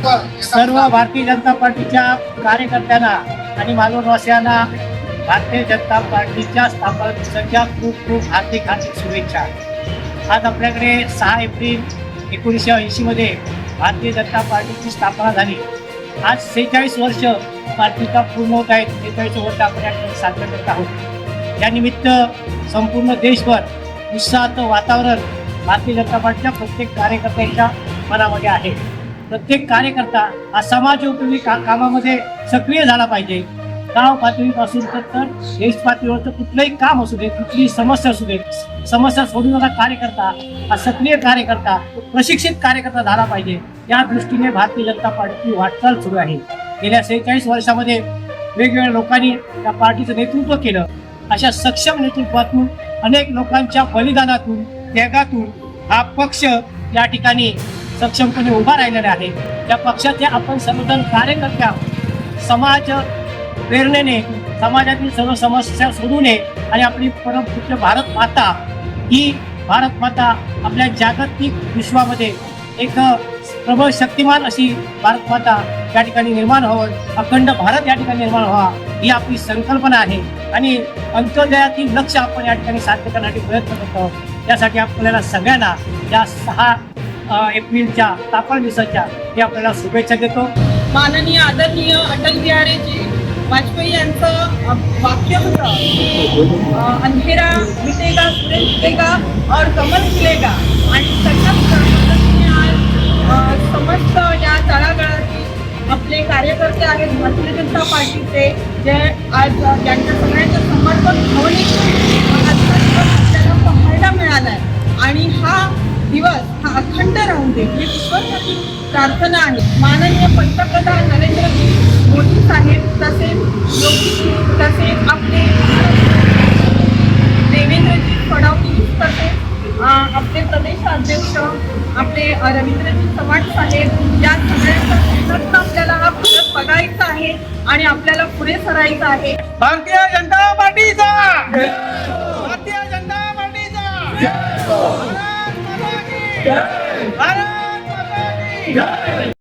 सर्व भारतीय जनता पार्टीच्या कार्यकर्त्यांना आणि मालवणवासियांना भारतीय जनता पार्टीच्या स्थापना दिवसाच्या खूप खूप हार्दिक शुभेच्छा। आज आपल्याकडे 6 एप्रिल 1980 मध्ये भारतीय जनता पार्टीची स्थापना झाली। आज 46 वर्ष पार्टीला पूर्ण होत आहेत। 46 वर्ष आपण या ठिकाणी साजरे करत आहोत। या निमित्त संपूर्ण देशभर उत्साहाचं वातावरण भारतीय जनता पार्टीच्या प्रत्येक कार्यकर्त्यांच्या मनामध्ये आहे। प्रत्येक कार्यकर्ता हा समाजोपयोगी कामामध्ये सक्रिय झाला पाहिजे। गाव पातळीपासून तर देश पातळीवरचं कुठलंही काम असू दे, कुठलीही समस्या असू दे, समस्या सोडवणारा कार्यकर्ता हा सक्रिय कार्यकर्ता, प्रशिक्षित कार्यकर्ता झाला पाहिजे। या दृष्टीने भारतीय जनता पार्टीची वाटचाल सुरू आहे। गेल्या 46 वर्षामध्ये वेगवेगळ्या लोकांनी या पार्टीचं नेतृत्व केलं। अशा सक्षम नेतृत्वातून, अनेक लोकांच्या बलिदानातून, त्यागातून हा पक्ष या ठिकाणी सक्षमपणे उभा राहिलेला आहे। त्या पक्षाचे आपण सर्वजण कार्यकर्ते आहोत। समाज प्रेरणेने समाजातील सर्व समस्या सोडवणे आणि आपली परमपूज्य भारत माता ही भारत माता आपल्या जागतिक विश्वामध्ये एक प्रबळ शक्तिमान अशी भारत माता या ठिकाणी निर्माण व्हावं, अखंड भारत या ठिकाणी निर्माण व्हावा ही आपली संकल्पना आहे। आणि अंत्योदयातील लक्ष्य आपण या ठिकाणी साध्य करण्यासाठी प्रयत्न करतो। त्यासाठी आपल्याला सगळ्यांना या 6 एप्रिलच्या स्थापना दिवसाच्या मी आपल्याला शुभेच्छा देतो। माननीय आदरणीय अटल बिहारी वाजपेयी यांचं वाक्य होतं, अंधेरा मिटेगा, सूरज उगेगा और कमल खिलेगा। आणि तशाच पद्धतीने आज समस्त या तळागाळातील आपले कार्यकर्ते आहेत भारतीय जनता पार्टीचे, जे आज यांच्या सगळ्यांचं समर्पण भावनिक आजचा दिवस आपल्याला पाहायला मिळाला आहे। आणि हा दिवस हा अखंड राहू दे ही ईश्वराची प्रार्थना आहे। माननीय पंतप्रधान नरेंद्रजी मोदी साहेब, तसेच योगीजी, तसेच आपले देवेंद्रजी फडणवीस, तसेच आपले प्रदेशाध्यक्ष आपले रवींद्रजी चव्हाण साहेब, या सगळ्यांचा प्रयत्न आपल्याला हा परत बघायचा आहे आणि आपल्याला पुढे सरायचं आहे। भारतीय जनता पार्टीचा, भारतीय जनता पार्टीचा, भारत माता की जय।